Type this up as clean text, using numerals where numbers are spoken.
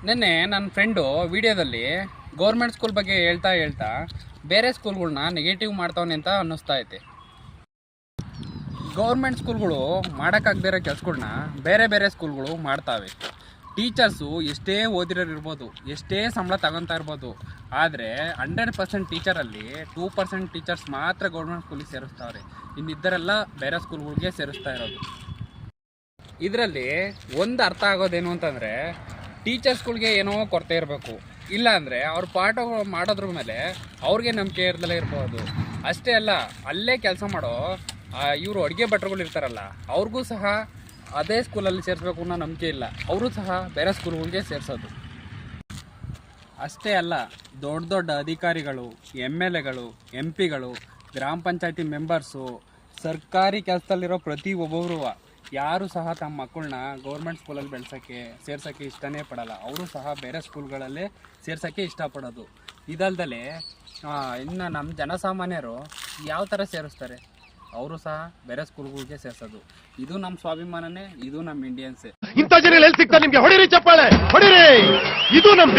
ನಿನ್ನೆ ನನ್ನ ಫ್ರೆಂಡು ವಿಡಿಯೋದಲ್ಲಿ ಗೌರ್ಮೆಂಟ್ ಸ್ಕೂಲ್ ಬಗ್ಗೆ ಹೇಳ್ತಾ ಬೇರೆ ಸ್ಕೂಲ್ಗಳ್ನ ನೆಗೆಟಿವ್ ಮಾಡ್ತಾವನೆ ಅಂತ ಅನ್ನಿಸ್ತಾ ಐತೆ. ಗೌರ್ಮೆಂಟ್ ಸ್ಕೂಲ್ಗಳು ಮಾಡೋಕ್ಕಾಗದಿರೋ ಕೆಲಸಗಳನ್ನ ಬೇರೆ ಸ್ಕೂಲ್ಗಳು ಮಾಡ್ತಾವೆ. ಟೀಚರ್ಸು ಎಷ್ಟೇ ಓದಿರೋರಿರ್ಬೋದು, ಎಷ್ಟೇ ಸಂಬಳ ತಗೊತಾ ಇರ್ಬೋದು, ಆದರೆ 100% ಟೀಚರಲ್ಲಿ 2% ಟೀಚರ್ಸ್ ಮಾತ್ರ ಗೌರ್ಮೆಂಟ್ ಸ್ಕೂಲಿಗೆ ಸೇರಿಸ್ತಾವ್ರೆ. ಇನ್ನಿದ್ದರೆಲ್ಲ ಬೇರೆ ಸ್ಕೂಲ್ಗಳಿಗೆ ಸೇರಿಸ್ತಾ ಇರೋದು. ಇದರಲ್ಲಿ ಒಂದು ಅರ್ಥ ಆಗೋದೇನು ಅಂತಂದರೆ, ಟೀಚರ್ಸ್ಗಳಿಗೆ ಏನೋ ಕೊರತೆ ಇರಬೇಕು, ಇಲ್ಲ ಅಂದರೆ ಅವ್ರ ಪಾಠ ಮಾಡೋದ್ರ ಮೇಲೆ ಅವ್ರಿಗೆ ನಂಬಿಕೆ ಇರ್ದಲೇ ಇರ್ಬೋದು. ಅಷ್ಟೇ ಅಲ್ಲ, ಅಲ್ಲೇ ಕೆಲಸ ಮಾಡೋ ಇವರು ಅಡುಗೆ ಭಟ್ರುಗಳು ಇರ್ತಾರಲ್ಲ, ಅವ್ರಿಗೂ ಸಹ ಅದೇ ಸ್ಕೂಲಲ್ಲಿ ಸೇರಿಸ್ಬೇಕು ಅನ್ನೋ ನಂಬಿಕೆ ಇಲ್ಲ, ಅವರು ಸಹ ಬೇರೆ ಸ್ಕೂಲ್ಗಳಿಗೆ ಸೇರಿಸೋದು. ಅಷ್ಟೇ ಅಲ್ಲ, ದೊಡ್ಡ ಅಧಿಕಾರಿಗಳು, MLAಗಳು, MP ಗಳು, ಗ್ರಾಮ ಪಂಚಾಯತಿ ಮೆಂಬರ್ಸು, ಸರ್ಕಾರಿ ಕೆಲಸದಲ್ಲಿರೋ ಪ್ರತಿ ಒಬ್ಬೊಬ್ಬರು ಯಾರು ಸಹ ತಮ್ಮ ಮಕ್ಕಳನ್ನ ಗೌರ್ಮೆಂಟ್ ಸ್ಕೂಲಲ್ಲಿ ಸೇರ್ಸೋಕ್ಕೆ ಇಷ್ಟನೇ ಪಡಲ್ಲ. ಅವರು ಸಹ ಬೇರೆ ಸ್ಕೂಲ್ಗಳಲ್ಲೇ ಸೇರ್ಸೋಕ್ಕೆ ಇಷ್ಟಪಡೋದು. ಇದಲ್ದಲೆ ಇನ್ನು ನಮ್ಮ ಜನಸಾಮಾನ್ಯರು ಯಾವ ಥರ ಸೇರಿಸ್ತಾರೆ, ಅವರು ಸಹ ಬೇರೆ ಸ್ಕೂಲ್ಗಳಿಗೆ ಸೇರಿಸೋದು. ಇದು ನಮ್ಮ ಸ್ವಾಭಿಮಾನನೇ, ಇದು ನಮ್ಮ ಇಂಡಿಯನ್ಸೇ. ಇಂಥ ಜನ ಎಲ್ಲಿ ಸಿಗ್ತಾರೆ ನಿಮ್ಗೆ? ಹೊಡಿರಿ ಚಪ್ಪಾಳೆ, ಹೊಡಿರಿ. ಇದು ನಮ್ಮ